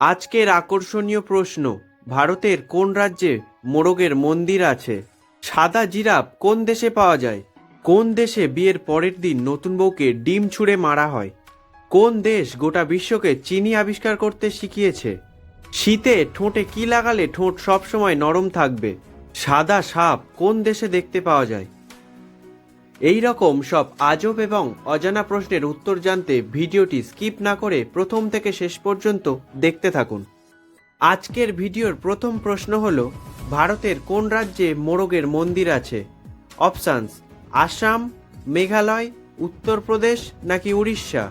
আজকের আকর্ষণীয় প্রশ্ন, ভারতের কোন রাজ্যে মোরগের মন্দির আছে? সাদা জিরাফ কোন দেশে পাওয়া যায়? কোন দেশে বিয়ের পরের দিন নতুন বউকে ডিম ছুঁড়ে মারা হয়? কোন দেশ গোটা বিশ্বকে চিনি আবিষ্কার করতে শিখিয়েছে? শীতে ঠোঁটে কি লাগালে ঠোঁট সবসময় নরম থাকবে? সাদা সাপ কোন দেশে দেখতে পাওয়া যায়? এই রকম সব আজব এবং অজানা প্রশ্নের উত্তর জানতে ভিডিওটি স্কিপ না করে প্রথম থেকে শেষ পর্যন্ত দেখতে থাকুন। আজকের ভিডিওর প্রথম প্রশ্ন হল, ভারতের কোন রাজ্যে মোরগের মন্দির আছে? অপশানস: আসাম, মেঘালয়, উত্তরপ্রদেশ নাকি উড়িষ্যা?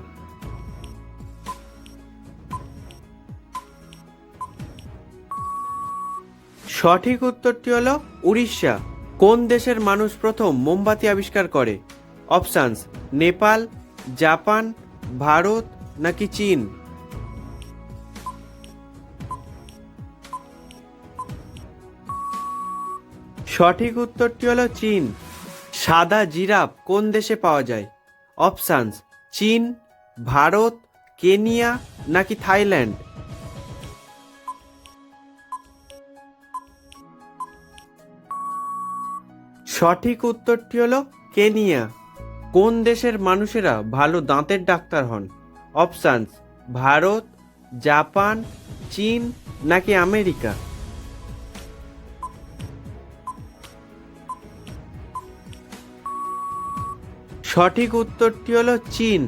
সঠিক উত্তরটি হলো উড়িষ্যা। কোন দেশের মানুষ প্রথম মোমবাতি আবিষ্কার করে? অপশানস: নেপাল, জাপান, ভারত নাকি চীন? সঠিক উত্তরটি হলো চীন। সাদা জিরাফ কোন দেশে পাওয়া যায়? অপশানস: চীন, ভারত, কেনিয়া নাকি থাইল্যান্ড? সঠিক উত্তরটি হলো কেনিয়া। কোন দেশের মানুষেরা ভালো দাঁতের ডাক্তার হন? অপশানস: ভারত, জাপান, চীন নাকি আমেরিকা? সঠিক উত্তরটি হলো চীন।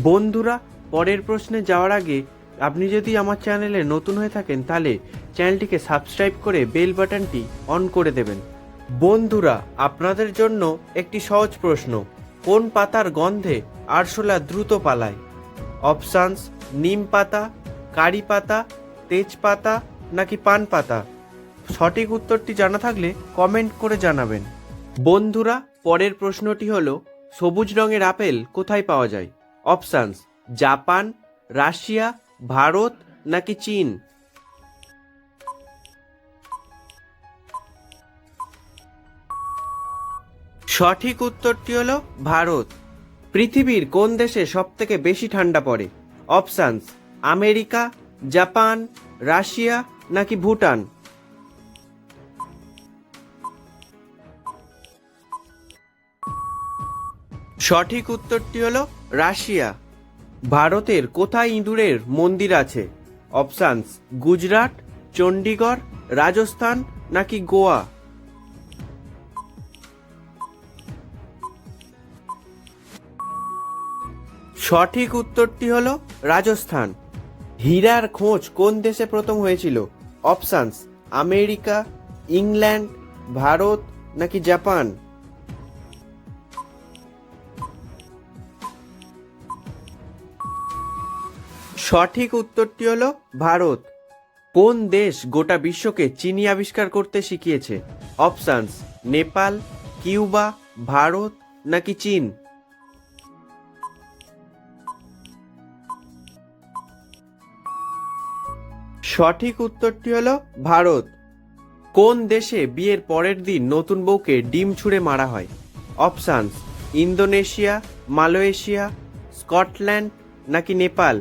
বন্ধুরা, পরের প্রশ্নে যাওয়ার আগে আপনি যদি আমার চ্যানেলে নতুন হয়ে থাকেন তাহলে চ্যানেলটিকে সাবস্ক্রাইব করে বেল বাটনটি অন করে দেবেন। বন্ধুরা, আপনাদের জন্য একটি সহজ প্রশ্ন, কোন পাতার গন্ধে আরশোলা দ্রুত পালায়? অপশানস: নিম পাতা, কারি পাতা, তেজপাতা নাকি পান পাতা? সঠিক উত্তরটি জানা থাকলে কমেন্ট করে জানাবেন। বন্ধুরা, পরের প্রশ্নটি হলো, সবুজ রঙের আপেল কোথায় পাওয়া যায়? অপশানস: জাপান, রাশিয়া, ভারত নাকি চীন? সঠিক উত্তরটি হলো ভারত। পৃথিবীর কোন দেশে সবথেকে বেশি ঠান্ডা পড়ে? অপশানস: আমেরিকা, জাপান, রাশিয়া নাকি ভুটান? সঠিক উত্তরটি হলো রাশিয়া। ভারতের কোথায় ইঁদুরের মন্দির আছে? অপশানস: গুজরাট, চণ্ডীগড়, রাজস্থান নাকি গোয়া? সঠিক উত্তরটি হলো রাজস্থান। হীরার খোঁজ কোন দেশে প্রথম হয়েছিল? অপশানস: আমেরিকা, ইংল্যান্ড, ভারত নাকি জাপান? সঠিক উত্তরটি হলো ভারত। কোন দেশ গোটা বিশ্বকে চিনি আবিষ্কার করতে শিখিয়েছে? অপশানস: নেপাল, কিউবা, ভারত নাকি চীন? সঠিক উত্তরটি হলো ভারত। কোন দেশে বিয়ের পরের দিন নতুন বউকে ডিম ছুঁড়ে মারা হয়? অপশানস: ইন্দোনেশিয়া, মালয়েশিয়া, স্কটল্যান্ড নাকি নেপাল?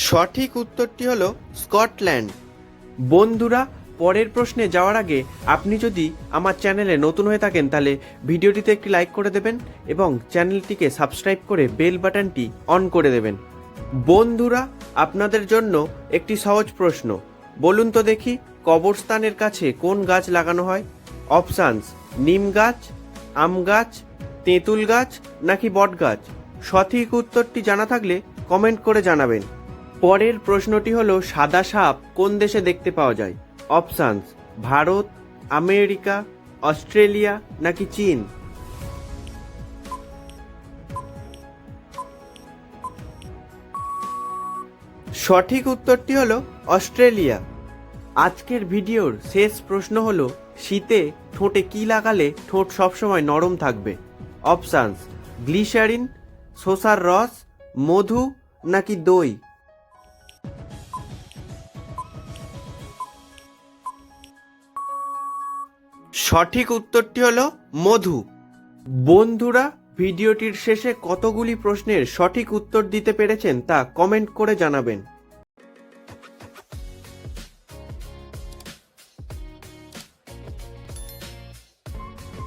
সঠিক উত্তরটি হলো স্কটল্যান্ড। বন্ধুরা, পরের প্রশ্নে যাওয়ার আগে আপনি যদি আমার চ্যানেলে নতুন হয়ে থাকেন তাহলে ভিডিওটিতে একটি লাইক করে দেবেন এবং চ্যানেলটিকে সাবস্ক্রাইব করে বেল বাটনটি অন করে দেবেন। বন্ধুরা, আপনাদের জন্য একটি সহজ প্রশ্ন, বলুন তো দেখি, কবরস্থানের কাছে কোন গাছ লাগানো হয়? অপশানস: নিম গাছ, আম গাছ, তেঁতুল গাছ নাকি বট গাছ? সঠিক উত্তরটি জানা থাকলে কমেন্ট করে জানাবেন। পরের প্রশ্নটি হলো, সাদা সাপ কোন দেশে দেখতে পাওয়া যায়? অপশানস: ভারত, আমেরিকা, অস্ট্রেলিয়া নাকি চীন? সঠিক উত্তরটি হলো অস্ট্রেলিয়া। আজকের ভিডিওর শেষ প্রশ্ন হলো, শীতে ঠোঁটে কি লাগালে ঠোঁট সবসময় নরম থাকবে? অপশানস: গ্লিসারিন, শসার রস, মধু নাকি দই? সঠিক উত্তরটি হলো মধু। বন্ধুরা, ভিডিওটির শেষে কতগুলি প্রশ্নের সঠিক উত্তর দিতে পেরেছেন তা কমেন্ট করে জানাবেন।